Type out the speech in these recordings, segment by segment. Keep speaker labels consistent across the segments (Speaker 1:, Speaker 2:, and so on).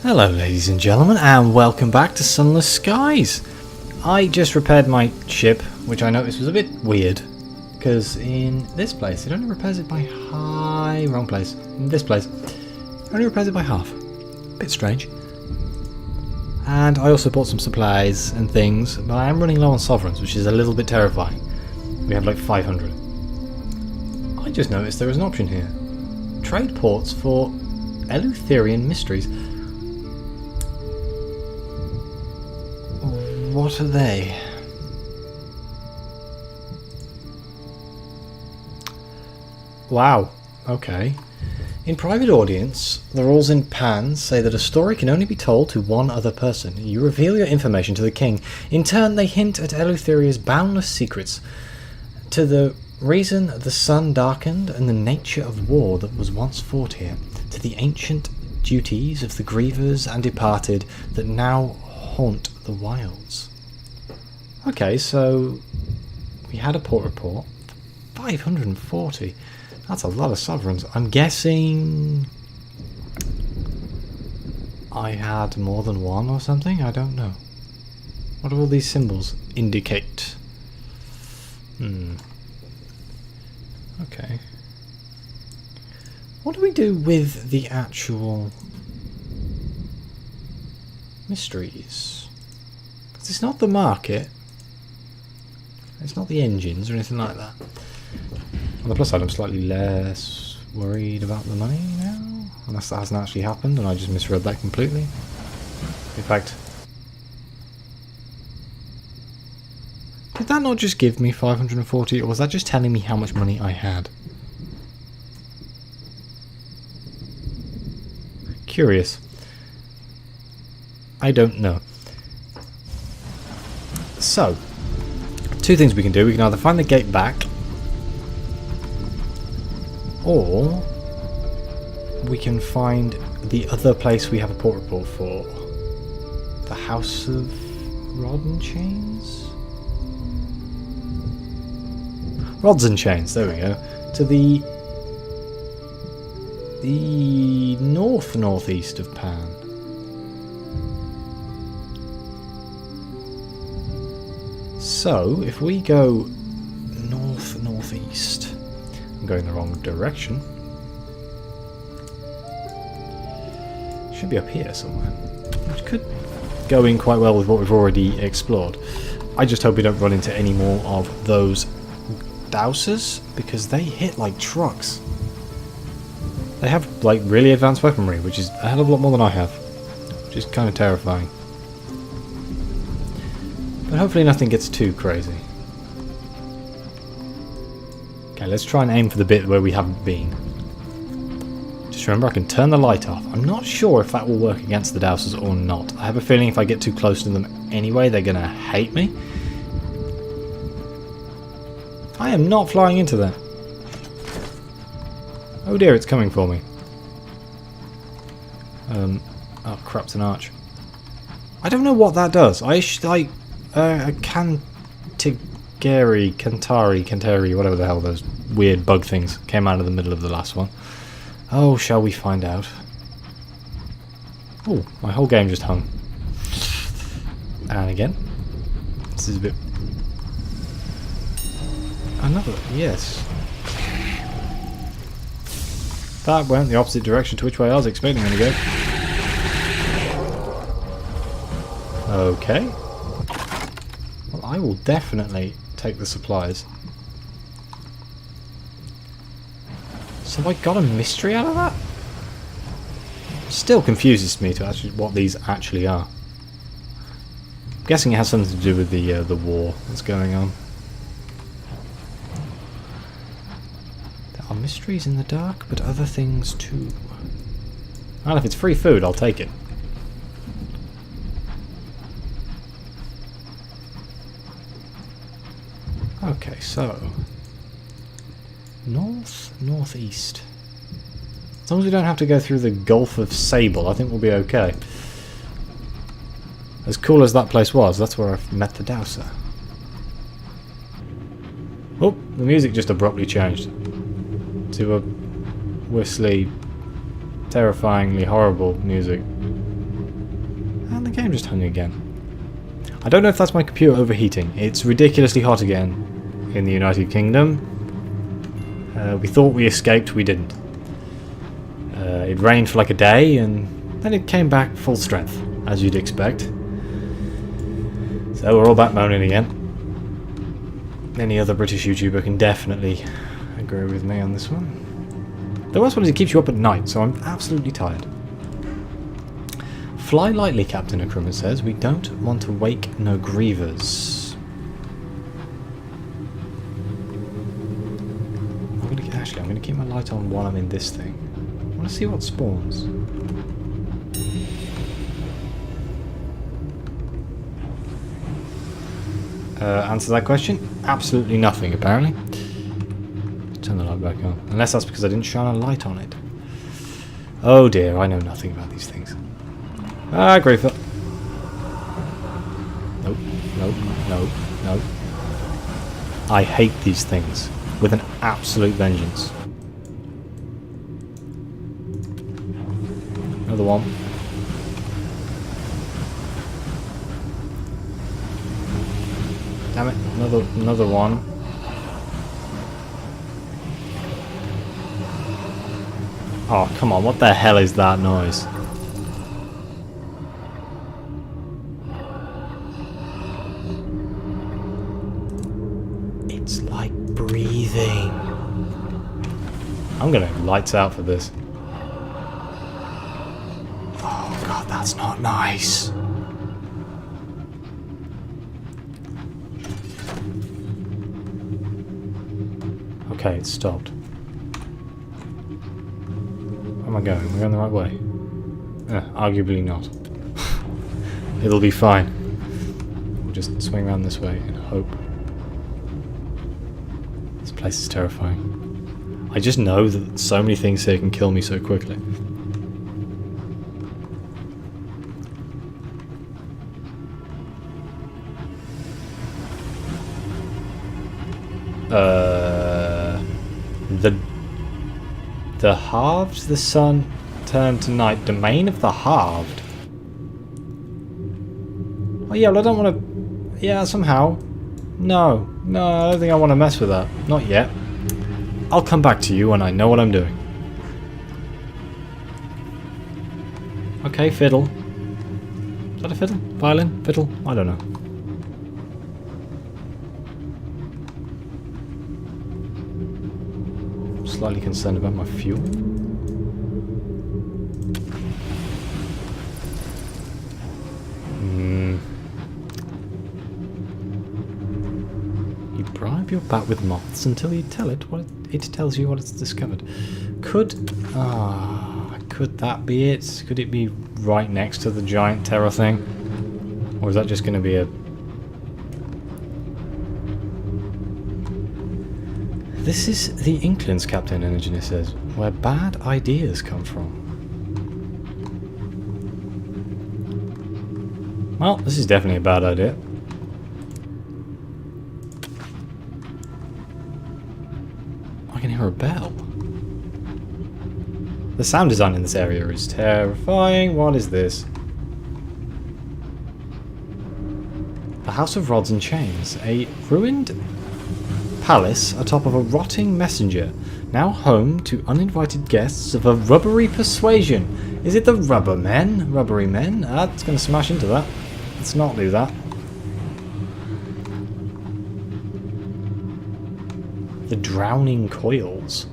Speaker 1: Hello ladies and gentlemen, and welcome back to Sunless Skies. I just repaired my ship, which I noticed was a bit weird, because in this place it only repairs it by wrong place. In this place it only repairs it by half. Bit strange. And I also bought some supplies and things, but I am running low on sovereigns, which is a little bit terrifying. We have like 500. I just noticed there was an option here. Trade ports for Eleutherian mysteries. What are they? Wow, okay. In private audience, the rules in Pan say that a story can only be told to one other person. You reveal your information to the king. In turn, they hint at Eleutheria's boundless secrets, to the reason the sun darkened and the nature of war that was once fought here, to the ancient duties of the grievers and departed that now haunt the wilds. Okay, so we had a port report. 540. That's a lot of sovereigns. I'm guessing I had more than one or something? I don't know. What do all these symbols indicate? Okay. What do we do with the actual mysteries? Because it's not the market. It's not the engines or anything like that. On the plus side, I'm slightly less worried about the money now. Unless that hasn't actually happened and I just misread that completely. In fact, did that not just give me 540, or was that just telling me how much money I had? Curious. I don't know. So, two things we can do. We can either find the gate back, or we can find the other place we have a port report for. The House of Rod and Chains? Rods and Chains, there we go. To the northeast of Pan. So, if we go northeast, I'm going the wrong direction. Should be up here somewhere, which could go in quite well with what we've already explored. I just hope we don't run into any more of those dousers, because they hit like trucks. They have like really advanced weaponry, which is a hell of a lot more than I have, which is kind of terrifying. But hopefully nothing gets too crazy. Okay, let's try and aim for the bit where we haven't been. Just remember, I can turn the light off. I'm not sure if that will work against the dousers or not. I have a feeling if I get too close to them anyway, they're going to hate me. I am not flying into that. Oh dear, it's coming for me. Oh crap, it's an arch. I don't know what that does. Cantari, whatever the hell those weird bug things came out of the middle of the last one. Oh, shall we find out? Oh, my whole game just hung. And again. This is a bit... Another, yes. That went the opposite direction to which way I was expecting it to go. Okay. Well, I will definitely take the supplies. So I got a mystery out of that? Still confuses me to actually what these actually are. I'm guessing it has something to do with the war that's going on. There are mysteries in the dark, but other things too. Well, if it's free food, I'll take it. Okay, so northeast. As long as we don't have to go through the Gulf of Sable, I think we'll be okay. As cool as that place was, that's where I've met the Dowser. Oh, the music just abruptly changed to a whistly, terrifyingly horrible music. And the game just hung again. I don't know if that's my computer overheating. It's ridiculously hot again in the United Kingdom. We thought we escaped, we didn't. It rained for like a day and then it came back full strength, as you'd expect. So we're all back moaning again. Any other British YouTuber can definitely agree with me on this one. The worst one is it keeps you up at night, so I'm absolutely tired. Fly lightly, Captain Akruma says. We don't want to wake no grievers. I'm going to keep my light on while I'm in this thing. I want to see what spawns. Answer that question? Absolutely nothing, apparently. Turn the light back on. Unless that's because I didn't shine a light on it. Oh dear, I know nothing about these things. Ah, Griefer. Nope, nope, nope, nope. I hate these things with an absolute vengeance. Another one. Damn it, another one. Oh, come on, what the hell is that noise? It's like breathing. I'm gonna lights out for this. Oh god, that's not nice. Okay, it's stopped. Where am I going? Am I going the right way? Arguably not. It'll be fine. We'll just swing around this way and hope. This place is terrifying. I just know that so many things here can kill me so quickly. The halved, the sun turned to night. Domain of the halved. Oh yeah, well I don't want to... Yeah, somehow. No, I don't think I want to mess with that. Not yet. I'll come back to you when I know what I'm doing. Okay, fiddle. Is that a fiddle? Violin? Fiddle? I don't know. Slightly concerned about my fuel. You bribe your bat with moths until you tell it what it tells you what it's discovered. Could that be it? Could it be right next to the giant terror thing? Or is that just going to be a... This is the Inklings, Captain Energy says, where bad ideas come from. Well, this is definitely a bad idea. I can hear a bell. The sound design in this area is terrifying. What is this? The House of Rods and Chains, a ruined palace atop of a rotting messenger, now home to uninvited guests of a rubbery persuasion. Is it the rubber men? Rubbery men? It's going to smash into that. Let's not do that. The drowning coils.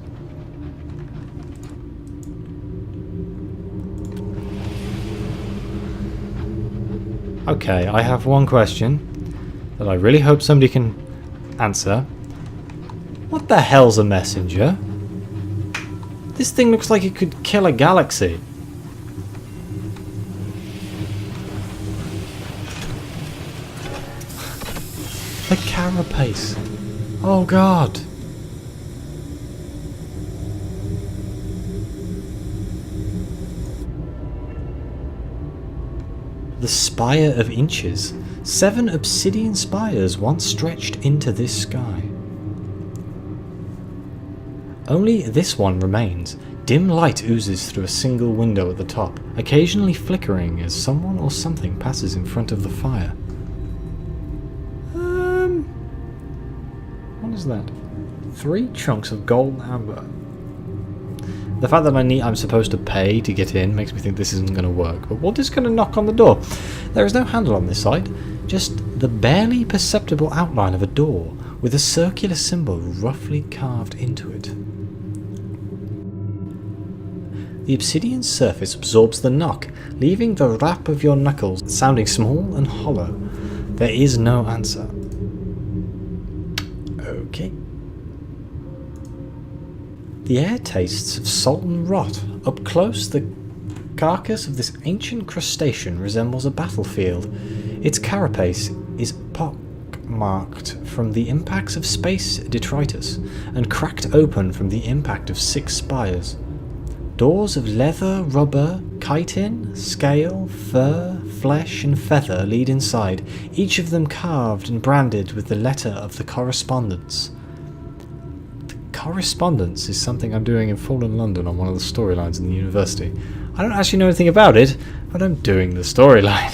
Speaker 1: Okay, I have one question that I really hope somebody can answer. What the hell's a messenger? This thing looks like it could kill a galaxy. The carapace. Oh god. The Spire of Inches. 7 obsidian spires once stretched into this sky. Only this one remains, Dim light oozes through a single window at the top, occasionally flickering as someone or something passes in front of the fire. What is that? 3 chunks of gold amber. The fact that I'm supposed to pay to get in makes me think this isn't going to work. But we're just going to knock on the door. There is no handle on this side, just the barely perceptible outline of a door with a circular symbol roughly carved into it. The obsidian surface absorbs the knock, leaving the rap of your knuckles sounding small and hollow. There is no answer. Okay. The air tastes of salt and rot. Up close, the carcass of this ancient crustacean resembles a battlefield. Its carapace is pock-marked from the impacts of space detritus and cracked open from the impact of 6 spires. Doors of leather, rubber, chitin, scale, fur, flesh and feather lead inside, each of them carved and branded with the letter of the correspondence. The correspondence is something I'm doing in Fallen London on one of the storylines in the university. I don't actually know anything about it, but I'm doing the storyline.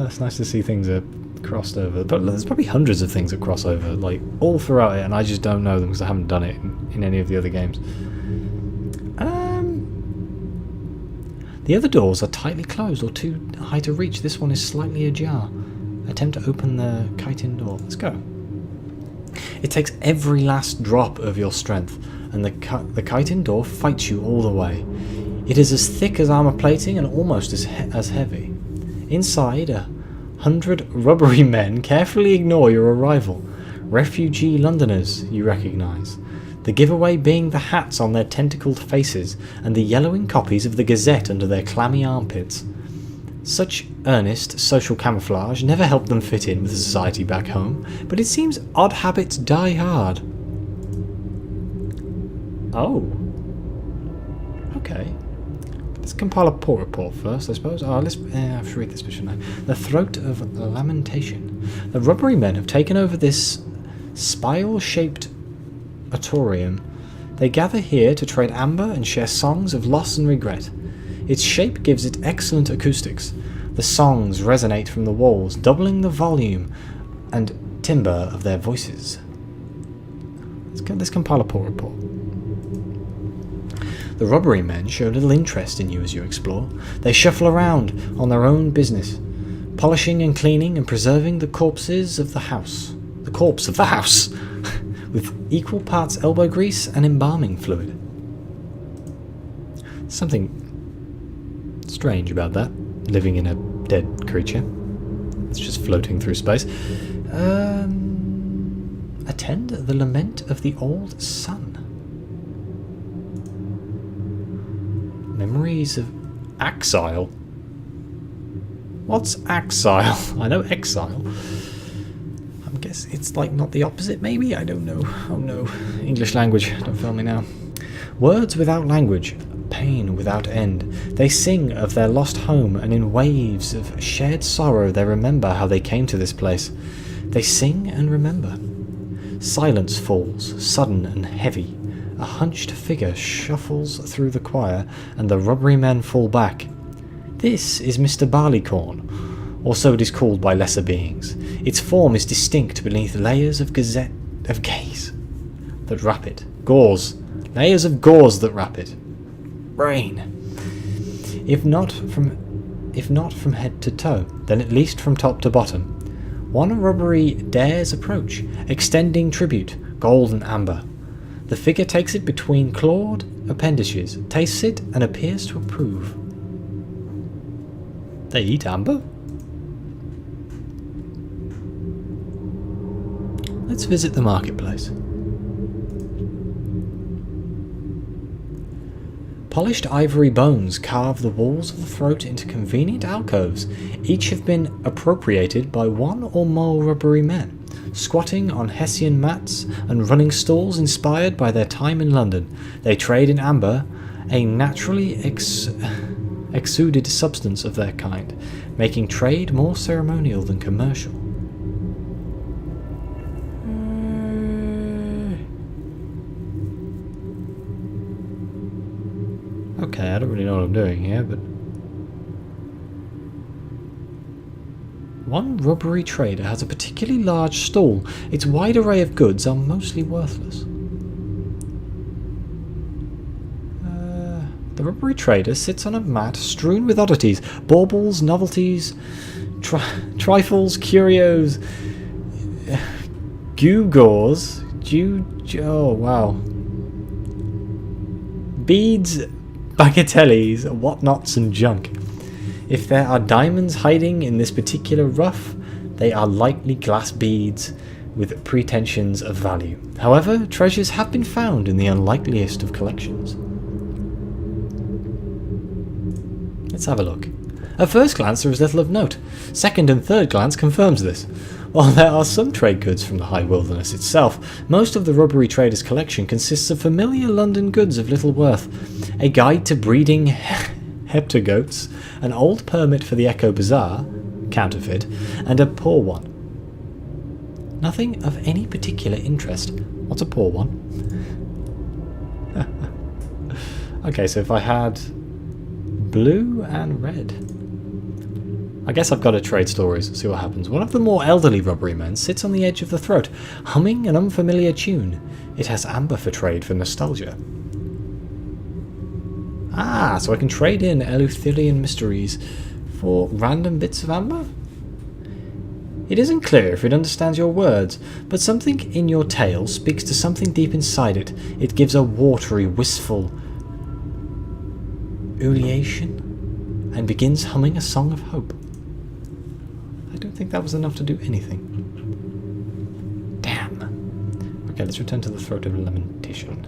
Speaker 1: It's nice to see things are crossed over, but there's probably hundreds of things that cross over, like all throughout it, and I just don't know them because I haven't done it in any of the other games. The other doors are tightly closed or too high to reach. This one is slightly ajar. Attempt to open the chitin door. Let's go. It takes every last drop of your strength, and the chitin door fights you all the way. It is as thick as armor plating and almost as heavy. Inside, 100 rubbery men carefully ignore your arrival. Refugee Londoners, you recognise. The giveaway being the hats on their tentacled faces and the yellowing copies of the Gazette under their clammy armpits. Such earnest social camouflage never helped them fit in with society back home, but it seems odd habits die hard. Oh. Okay. Let's compile a port report first, I suppose. I have to read this bit, shouldn't I? The Throat of Lamentation. The rubbery men have taken over this spile-shaped auditorium. They gather here to trade amber and share songs of loss and regret. Its shape gives it excellent acoustics. The songs resonate from the walls, doubling the volume and timbre of their voices. Let's compile a port report. The rubbery men show little interest in you as you explore. They shuffle around on their own business, polishing and cleaning and preserving the corpses of the house. The corpse of the house! With equal parts elbow grease and embalming fluid. Something strange about that, living in a dead creature. It's just floating through space. Attend the lament of the old sun. Memories of exile. What's exile? I know exile. I guess it's like not the opposite, maybe? I don't know. Oh no. English language, don't fail me now. Words without language, pain without end. They sing of their lost home, and in waves of shared sorrow they remember how they came to this place. They sing and remember. Silence falls, sudden and heavy. A hunched figure shuffles through the choir, and the rubbery men fall back. This is Mr. Barleycorn, or so it is called by lesser beings. Its form is distinct beneath layers of gaze that wrap it. Gauze. Layers of gauze that wrap it. Brain. If not from head to toe, then at least from top to bottom. One rubbery dares approach, extending tribute, gold and amber. The figure takes it between clawed appendages, tastes it, and appears to approve. They eat amber? Let's visit the marketplace. Polished ivory bones carve the walls of the throat into convenient alcoves. Each have been appropriated by one or more rubbery men, squatting on Hessian mats and running stalls inspired by their time in London. They trade in amber, a naturally exuded substance of their kind, making trade more ceremonial than commercial. don't really know what I'm doing here, but... One rubbery trader has a particularly large stall. Its wide array of goods are mostly worthless. The rubbery trader sits on a mat strewn with oddities, baubles, novelties, trifles, curios, gewgaws, oh wow, beads, bagatelles, whatnots and junk. If there are diamonds hiding in this particular rough, they are likely glass beads with pretensions of value. However, treasures have been found in the unlikeliest of collections. Let's have a look. At first glance there is little of note. Second and third glance confirms this. While there are some trade goods from the high wilderness itself, most of the rubbery trader's collection consists of familiar London goods of little worth. A guide to breeding heptagoats, an old permit for the Echo Bazaar, counterfeit, and a poor one. Nothing of any particular interest. What's a poor one? Okay, so if I had blue and red. I guess I've got to trade stories, see what happens. One of the more elderly rubbery men sits on the edge of the throat, humming an unfamiliar tune. It has amber for trade for nostalgia. Ah, so I can trade in Eleutherian mysteries for random bits of amber? It isn't clear if it understands your words, but something in your tale speaks to something deep inside it. It gives a watery, wistful ululation and begins humming a song of hope. I don't think that was enough to do anything. Damn. Okay, let's return to the throat of lamentation.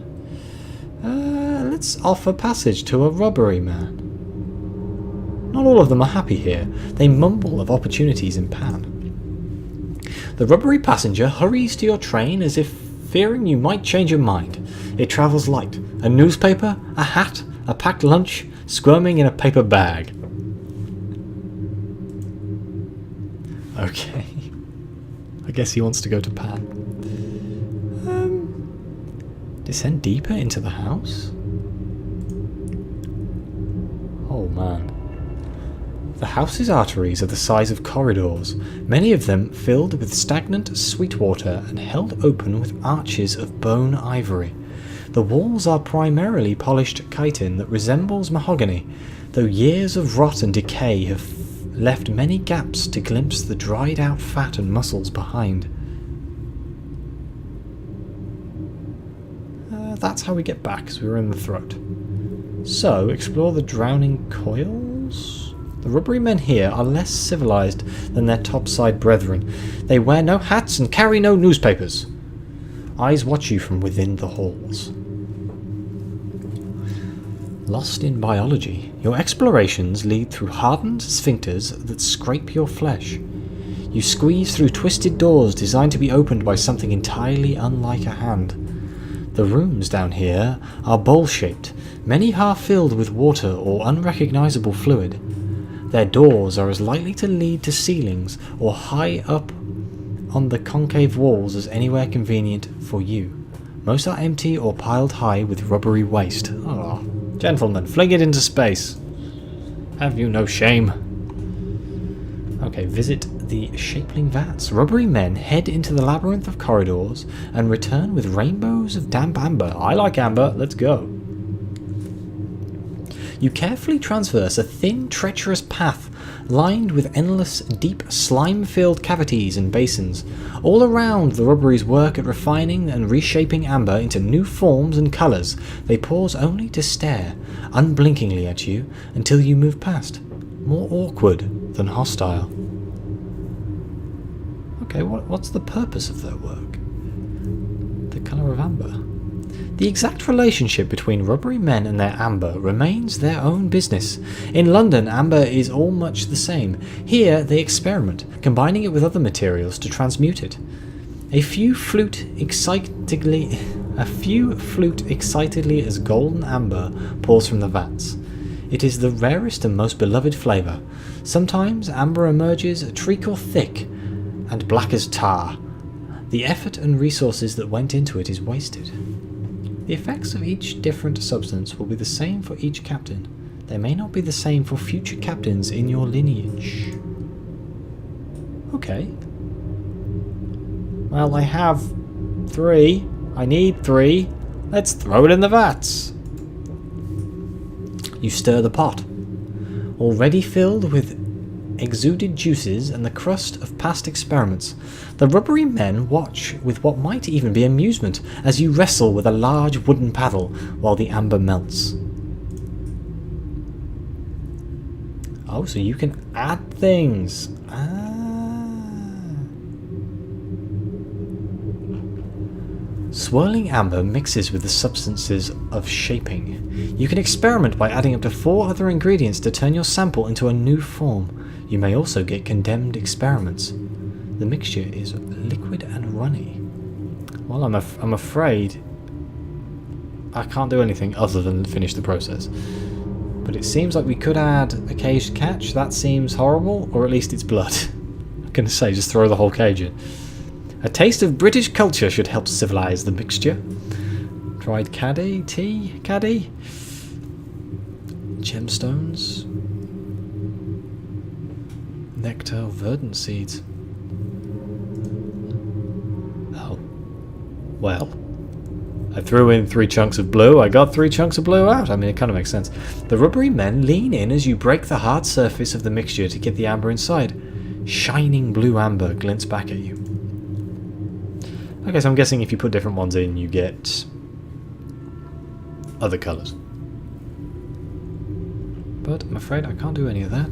Speaker 1: Let's offer passage to a rubbery man. Not all of them are happy here. They mumble of opportunities in Pan. The rubbery passenger hurries to your train as if fearing you might change your mind. It travels light. A newspaper, a hat, a packed lunch, squirming in a paper bag. Okay. I guess he wants to go to Pan. Descend deeper into the house? Oh man. The house's arteries are the size of corridors, many of them filled with stagnant sweet water and held open with arches of bone ivory. The walls are primarily polished chitin that resembles mahogany, though years of rot and decay have left many gaps to glimpse the dried out fat and muscles behind. That's how we get back, because we were in the throat. So, explore the drowning coils? The rubbery men here are less civilized than their topside brethren. They wear no hats and carry no newspapers. Eyes watch you from within the halls. Lost in biology, your explorations lead through hardened sphincters that scrape your flesh. You squeeze through twisted doors designed to be opened by something entirely unlike a hand. The rooms down here are bowl-shaped, many half filled with water or unrecognizable fluid. Their doors are as likely to lead to ceilings or high up on the concave walls as anywhere convenient for you. Most are empty or piled high with rubbery waste. Oh, gentlemen, fling it into space. Have you no shame? Okay, visit the Shapeling Vats. Rubbery men head into the labyrinth of corridors and return with rainbows of damp amber. I like amber, let's go. You carefully traverse a thin, treacherous path lined with endless, deep, slime-filled cavities and basins. All around, the rubberies work at refining and reshaping amber into new forms and colours. They pause only to stare, unblinkingly at you, until you move past. More awkward than hostile. Okay, what's the purpose of their work? The colour of amber. The exact relationship between rubbery men and their amber remains their own business. In London, amber is all much the same. Here, they experiment, combining it with other materials to transmute it. A few flute excitedly as golden amber pours from the vats. It is the rarest and most beloved flavour. Sometimes amber emerges a treacle thick and black as tar. The effort and resources that went into it is wasted. The effects of each different substance will be the same for each captain. They may not be the same for future captains in your lineage. Okay. Well, I have 3. I need 3. Let's throw it in the vats. You stir the pot. Already filled with exuded juices and the crust of past experiments, the rubbery men watch with what might even be amusement as you wrestle with a large wooden paddle while the amber melts. Oh, so you can add things. Swirling amber mixes with the substances of shaping. You can experiment by adding up to 4 other ingredients to turn your sample into a new form. You may also get condemned experiments. The mixture is liquid and runny. Well, I'm afraid I can't do anything other than finish the process. But it seems like we could add a caged catch. That seems horrible, or at least it's blood. I'm going to say just throw the whole cage in. A taste of British culture should help civilise the mixture. Dried caddy, tea, caddy. Gemstones. Nectar, verdant seeds. Oh. Well. I threw in 3 chunks of blue, I got 3 chunks of blue out. I mean, it kind of makes sense. The rubbery men lean in as you break the hard surface of the mixture to get the amber inside. Shining blue amber glints back at you. Okay, so I'm guessing if you put different ones in, you get other colours. But I'm afraid I can't do any of that.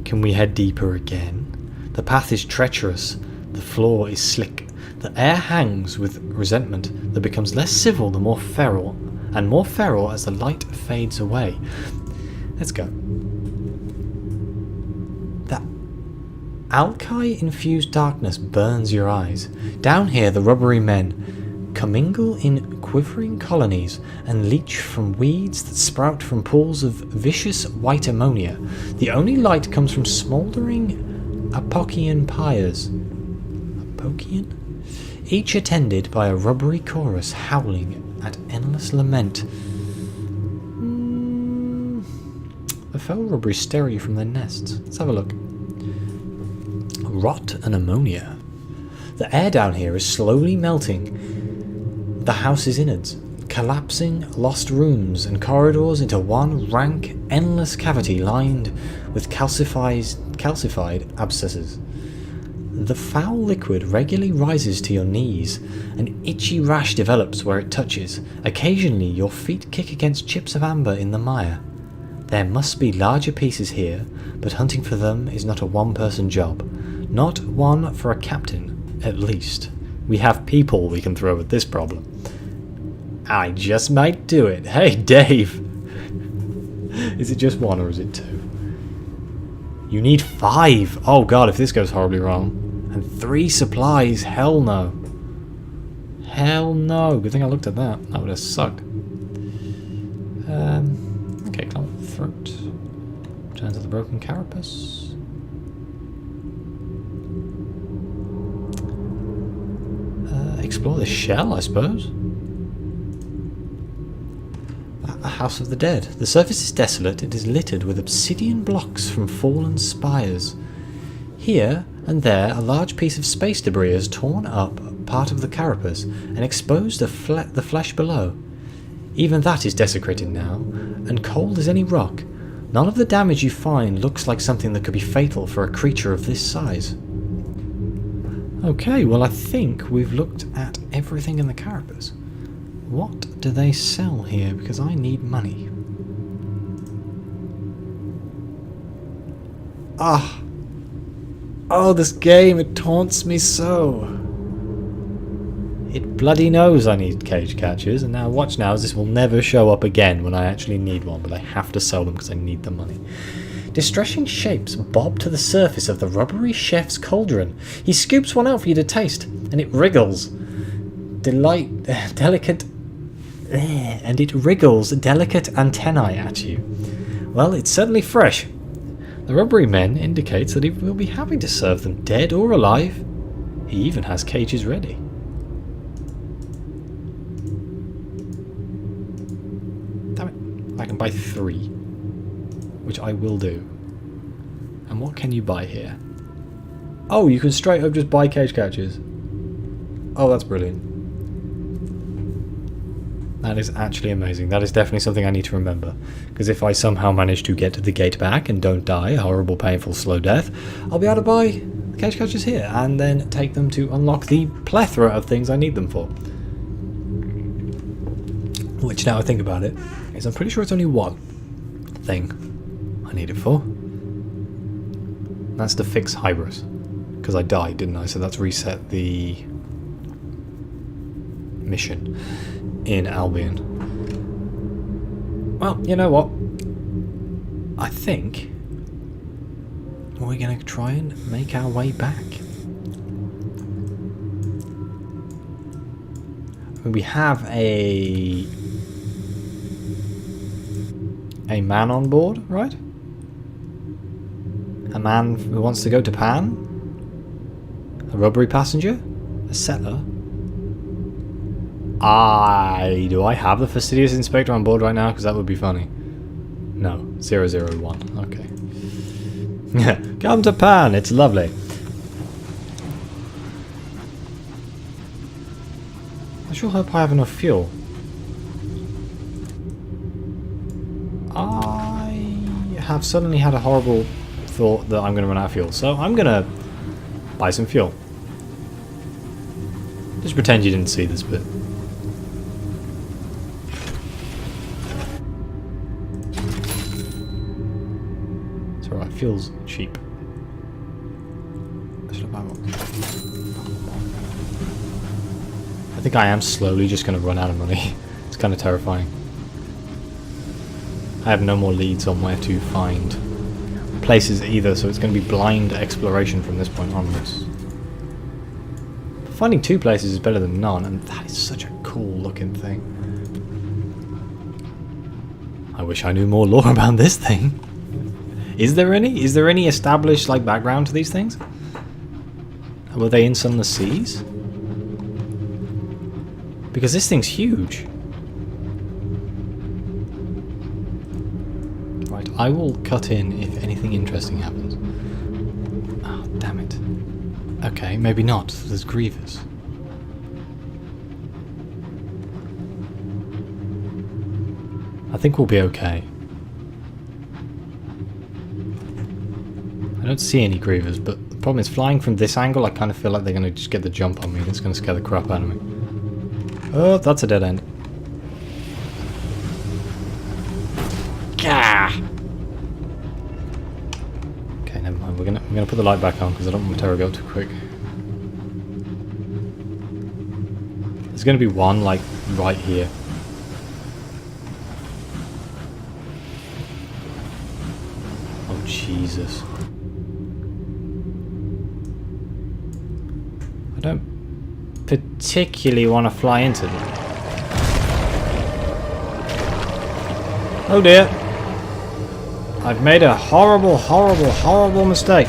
Speaker 1: Can we head deeper again? The path is treacherous. The floor is slick. The air hangs with resentment that becomes less civil the more feral, and more feral as the light fades away. Let's go. That alkali-infused darkness burns your eyes. Down here the rubbery men commingle in quivering colonies and leach from weeds that sprout from pools of vicious white ammonia. The only light comes from smouldering Apokian pyres. Apokian? Each attended by a rubbery chorus howling at endless lament. The fell rubbery stare you from their nests. Let's have a look. Rot and ammonia. The air down here is slowly melting the house's innards, collapsing lost rooms and corridors into one rank, endless cavity lined with calcified abscesses. The foul liquid regularly rises to your knees. An itchy rash develops where it touches. Occasionally your feet kick against chips of amber in the mire. There must be larger pieces here, but hunting for them is not a one-person job. Not one for a captain, at least. We have people we can throw at this problem. I just might do it. Hey, Dave! Is it just 1 or is it 2? You need 5! Oh god, if this goes horribly wrong. And 3 supplies, hell no. Hell no. Good thing I looked at that. That would have sucked. Okay, climb up the throat. Return to the broken carapace. Explore the shell, I suppose. A house of the dead. The surface is desolate. It is littered with obsidian blocks from fallen spires. Here and there, a large piece of space debris has torn up part of the carapace and exposed the flesh below. Even that is desecrated now, and cold as any rock. None of the damage you find looks like something that could be fatal for a creature of this size. Okay, well I think we've looked at everything in the carapace. What do they sell here? Because I need money. Ah! Oh, this game, it taunts me so. It bloody knows I need cage catchers, and now watch now as this will never show up again when I actually need one, but I have to sell them because I need the money. Distressing shapes bob to the surface of the rubbery chef's cauldron. He scoops one out for you to taste, and it wriggles. Delicate antennae at you. Well, it's certainly fresh. The rubbery men indicates that he will be happy to serve them dead or alive. He even has cages ready. Damn I can buy 3. Which I will do. And what can you buy here? Oh, you can straight up just buy cage catchers. Oh, that's brilliant. That is actually amazing. That is definitely something I need to remember. Because if I somehow manage to get the gate back and don't die a horrible, painful, slow death, I'll be able to buy the cage catchers here and then take them to unlock the plethora of things I need them for. Which, now I think about it, is I'm pretty sure it's only one thing I need it for. And that's to fix Hybris. Because I died, didn't I? So that's reset the mission in Albion. Well, you know what? I think we're going to try and make our way back. I mean, we have a man on board, right? A man who wants to go to Pan? A rubbery passenger? A settler? Do I have the fastidious inspector on board right now? Because that would be funny. No, 001. Okay. Come to Pan, it's lovely. I sure hope I have enough fuel. I have suddenly had a horrible thought that I'm going to run out of fuel. So I'm going to buy some fuel. Just pretend you didn't see this bit. It's alright, fuel's cheap. Should I buy one? I think I am slowly just going to run out of money. It's kind of terrifying. I have no more leads on where to find places either, so it's going to be blind exploration from this point onwards. Finding 2 places is better than none, and that is such a cool looking thing. I wish I knew more lore about this thing. Is there any? Is there any established like background to these things? Were they in Sunless Skies? Because this thing's huge. Right, I will cut in if anything interesting happens. Oh, damn it. Okay, maybe not. There's Grievous. I think we'll be okay. I don't see any Grievous, but the problem is flying from this angle, I kind of feel like they're going to just get the jump on me. It's going to scare the crap out of me. Oh, that's a dead end. Gah! Okay, never mind. We're gonna put the light back on because I don't want my turret to go too quick. There's gonna be one like right here. Oh Jesus! I don't particularly want to fly into them. Oh dear! I've made a horrible, horrible, horrible mistake.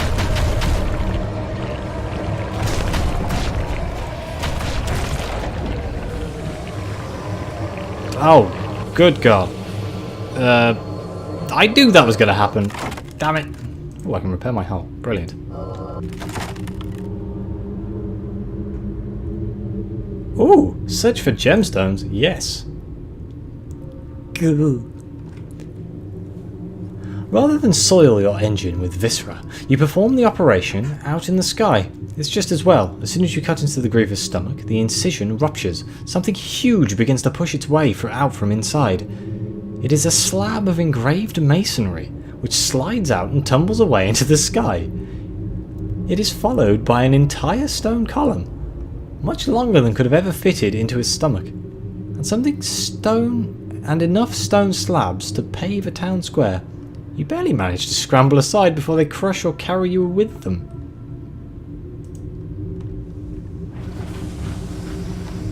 Speaker 1: Oh, good God. I knew that was going to happen. Damn it. Oh, I can repair my hull. Brilliant. Ooh, search for gemstones. Yes. Good. Rather than soil your engine with viscera, you perform the operation out in the sky. It's just as well. As soon as you cut into the Grievous' stomach, the incision ruptures. Something huge begins to push its way out from inside. It is a slab of engraved masonry, which slides out and tumbles away into the sky. It is followed by an entire stone column, much longer than could have ever fitted into his stomach, and enough stone slabs to pave a town square. You barely manage to scramble aside before they crush or carry you with them.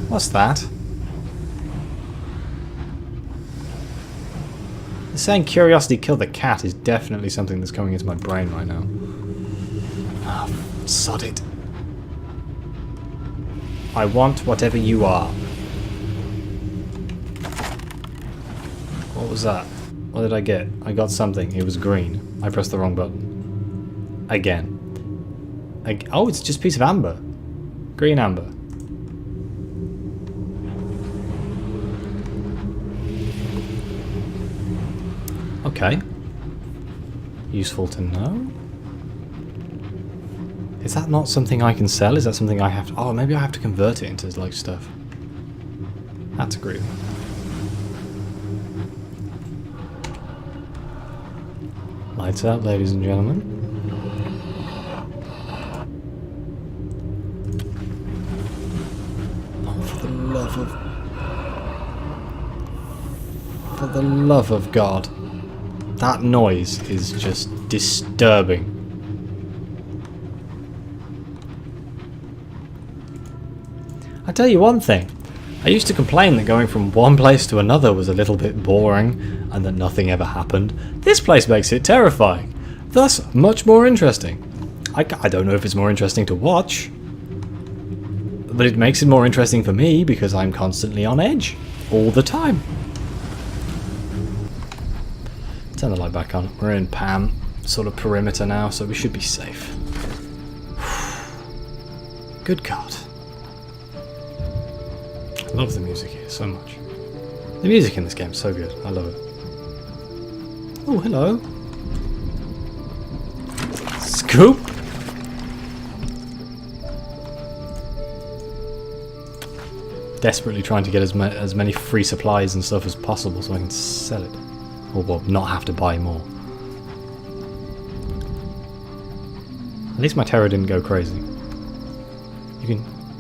Speaker 1: What's that? The saying curiosity killed the cat is definitely something that's coming into my brain right now. Oh, sod it. I want whatever you are. What was that? What did I get? I got something. It was green. I pressed the wrong button. Again. Oh, it's just a piece of amber. Green amber. Okay. Useful to know. Is that not something I can sell? Is that something I have to... Oh, maybe I have to convert it into, like, stuff. That's a great one. Lights out, ladies and gentlemen. Oh, for the love of... For the love of God. That noise is just disturbing. I tell you one thing. I used to complain that going from one place to another was a little bit boring and that nothing ever happened. This place makes it terrifying. Thus, much more interesting. I don't know if it's more interesting to watch, but it makes it more interesting for me because I'm constantly on edge. All the time. Turn the light back on. We're in Pam sort of perimeter now, so we should be safe. Good God. I love the music here so much. The music in this game is so good. I love it. Oh, hello. Scoop! Desperately trying to get as many free supplies and stuff as possible so I can sell it. Or, well, not have to buy more. At least my terror didn't go crazy.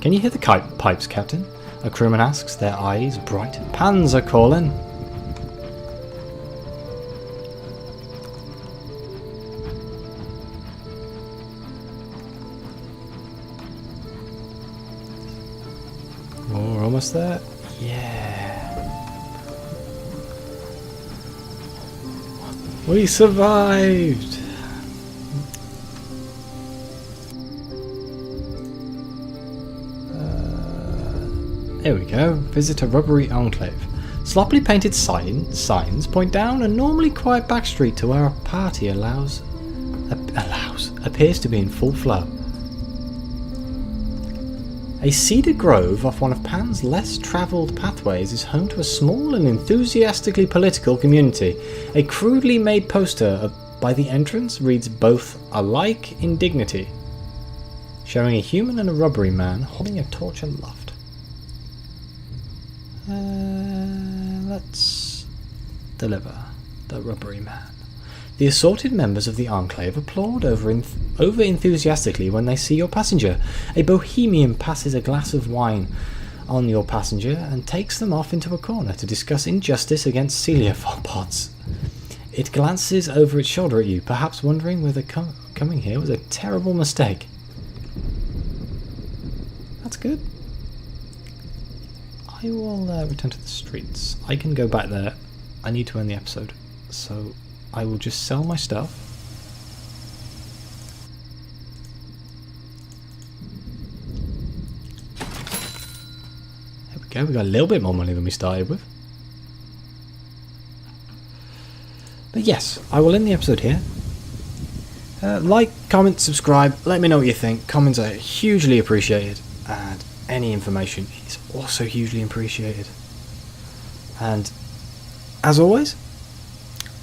Speaker 1: Can you hear the pipes, Captain? A crewman asks, their eyes bright. Pans are calling. Oh, we're almost there. Yeah. We survived! There we go. Visit a rubbery enclave. Sloppily painted signs point down a normally quiet back street to where a party appears to be in full flow. A cedar grove off one of Pan's less travelled pathways is home to a small and enthusiastically political community. A crudely made poster by the entrance reads both alike in dignity, showing a human and a rubbery man holding a torch aloft. Let's deliver the rubbery man. The assorted members of the Enclave applaud over enthusiastically when they see your passenger. A bohemian passes a glass of wine on your passenger and takes them off into a corner to discuss injustice against cephalopods. It glances over its shoulder at you, perhaps wondering whether coming here was a terrible mistake. That's good. I will return to the streets. I can go back there. I need to end the episode, so I will just sell my stuff. There we go. We got a little bit more money than we started with. But yes, I will end the episode here. Like, comment, subscribe. Let me know what you think. Comments are hugely appreciated, and any information is also hugely appreciated. And as always,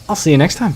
Speaker 1: I'll see you next time.